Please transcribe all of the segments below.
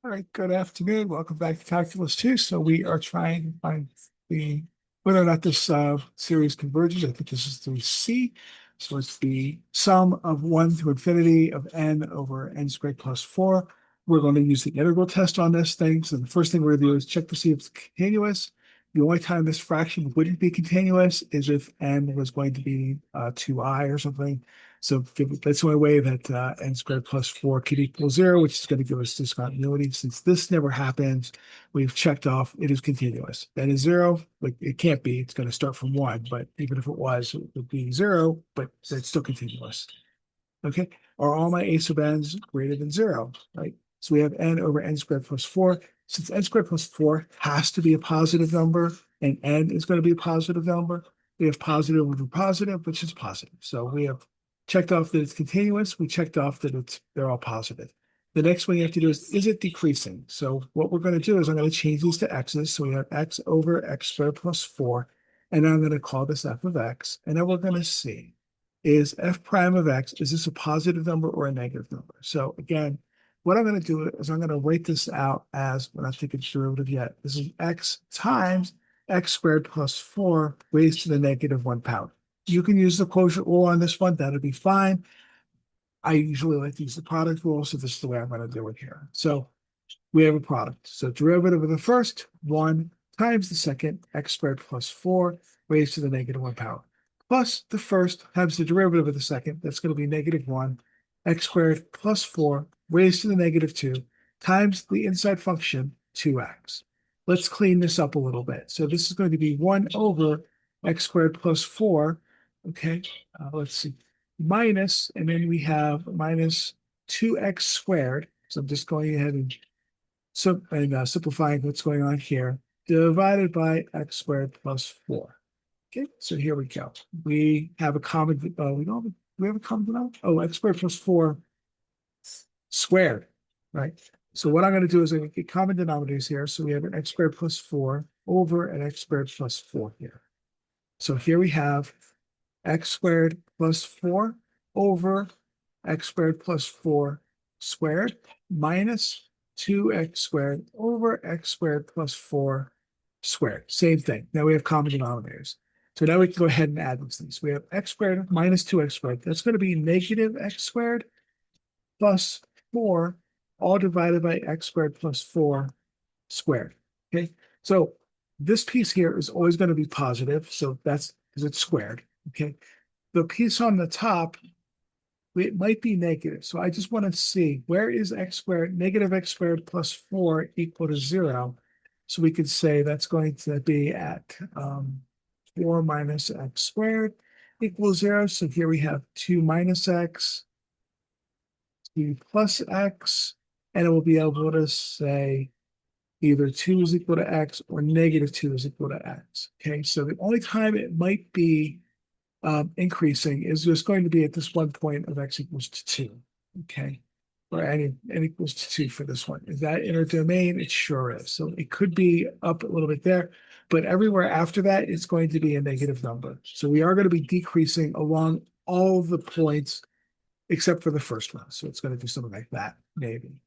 All right, good afternoon. Welcome back to Calculus 2. So we are trying to find the whether or not this series converges. I think this is through C. So it's the sum of 1 to infinity of n over n squared plus 4. We're going to use the integral test on this thing. So the first thing we're going to do is check to see if it's continuous. The only time this fraction wouldn't be continuous is if n was going to be 2i or something. So that's the only way that n squared plus 4 could equal 0, which is going to give us discontinuity. Since this never happens, we've checked off it is continuous. That is 0, like it can't be. It's going to start from 1, but even if it was, it would be 0, but it's still continuous. Okay, are all my a sub n's greater than 0, right? So we have n over n squared plus 4. Since n squared plus 4 has to be a positive number, and n is going to be a positive number, we have positive over positive, which is positive. So we have checked off that it's continuous. We checked off that they're all positive. The next one you have to do is it decreasing? So what we're going to do is I'm going to change these to x's. So we have x over x squared plus 4. And I'm going to call this f of x. And then we're going to see, is f prime of x, is this a positive number or a negative number? So again, what I'm going to do is I'm going to write this out as, we're not taking derivative yet, this is x times x squared plus 4 raised to the negative 1 power. You can use the quotient rule on this one. That'll be fine. I usually like to use the product rule, so this is the way I'm going to do it here. So we have a product. So derivative of the first, 1 times the second, x squared plus 4 raised to the negative 1 power. Plus the first times the derivative of the second, that's going to be negative 1, x squared plus 4 raised to the negative 2 times the inside function, 2x. Let's clean this up a little bit. So this is going to be 1 over x squared plus 4. Okay, let's see, minus, and then we have minus 2x squared. So I'm just going ahead and simplifying what's going on here, divided by x squared plus 4. Okay, so here we go. We have a common, we have a common denominator? Oh, x squared plus 4 squared, right? So what I'm going to do is I'm going to get common denominators here. So we have an x squared plus 4 over an x squared plus 4 here. So here we have x squared plus 4 over x squared plus 4 squared minus 2x squared over x squared plus 4 squared. Same thing. Now we have common denominators. So now we can go ahead and add these things. We have x squared minus 2x squared. That's going to be negative x squared plus 4, all divided by x squared plus 4 squared. Okay, so this piece here is always going to be positive. So that's because it's squared. Okay, the piece on the top, it might be negative. So I just want to see, where is x squared, negative x squared plus 4 equal to 0? So we could say that's going to be at 4 minus x squared equals 0. So here we have 2 minus x, 2 plus x, and it will be able to say either 2 is equal to x or negative 2 is equal to x. Okay, so the only time it might be increasing is just going to be at this one point of x equals to 2. Okay, or n equals to 2 for this one. Is that inner domain? It sure is. So it could be up a little bit there, but everywhere after that, it's going to be a negative number. So we are going to be decreasing along all the points except for the first one. So it's going to do something like that, maybe.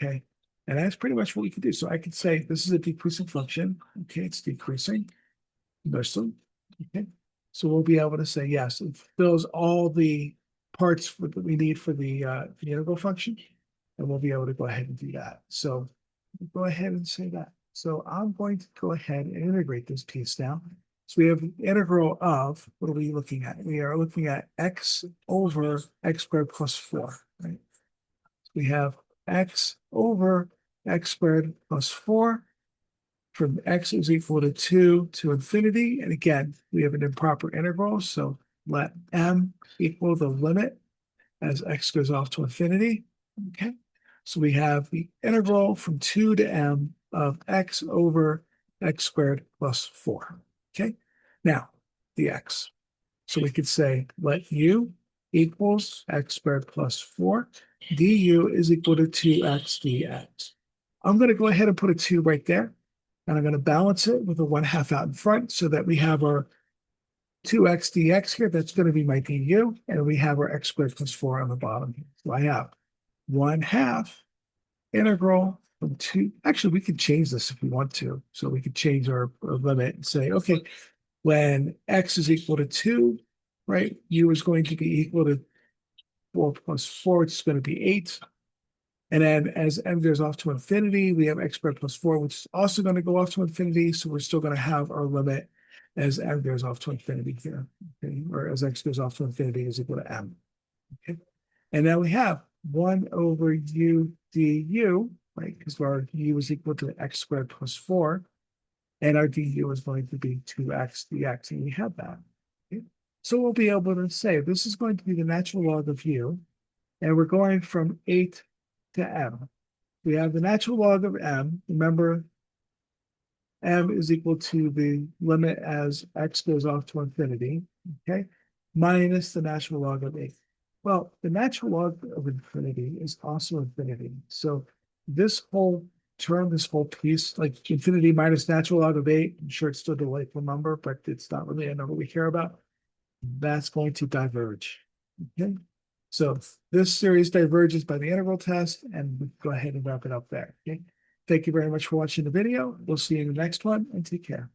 Okay. And that's pretty much what we can do. So I could say this is a decreasing function. Okay, it's decreasing. Nicely. Okay. So we'll be able to say, yes, it fills all the parts that we need for the integral function. And we'll be able to go ahead and do that. So go ahead and say that. So I'm going to go ahead and integrate this piece now. So we have the integral of, what are we looking at? We are looking at x over x squared plus 4, right? We have x over x squared plus 4 from x is equal to 2 to infinity. And again, we have an improper integral. So let m equal the limit as x goes off to infinity. Okay. So we have the integral from 2 to m of x over x squared plus 4. Okay. Now, the x. So we could say let u equals x squared plus 4. du is equal to 2x dx. I'm going to go ahead and put a 2 right there. And I'm going to balance it with a 1/2 out in front so that we have our 2x dx here. That's going to be my du. And we have our x squared plus 4 on the bottom here. So I have 1/2 integral from two. Actually, we could change this if we want to. So we could change our limit and say, okay, when x is equal to 2, right, u is going to be equal to 4 plus 4, which is going to be 8. And then as m goes off to infinity, we have x squared plus 4, which is also going to go off to infinity. So we're still going to have our limit as m goes off to infinity here, okay? Or as x goes off to infinity is equal to m. Okay. And now we have 1 over u du, right? Because our u is equal to x squared plus 4. And our du is going to be 2x dx, and we have that. Okay. So we'll be able to say this is going to be the natural log of u, and we're going from 8 to m. We have the natural log of m. Remember, m is equal to the limit as x goes off to infinity, okay, minus the natural log of 8. Well, the natural log of infinity is also infinity. So this whole term, this whole piece, like infinity minus natural log of 8, I'm sure it's still a delightful number, but it's not really a number we care about. That's going to diverge. Okay. So this series diverges by the integral test, and we go ahead and wrap it up there. Okay. Thank you very much for watching the video. We'll see you in the next one, and take care.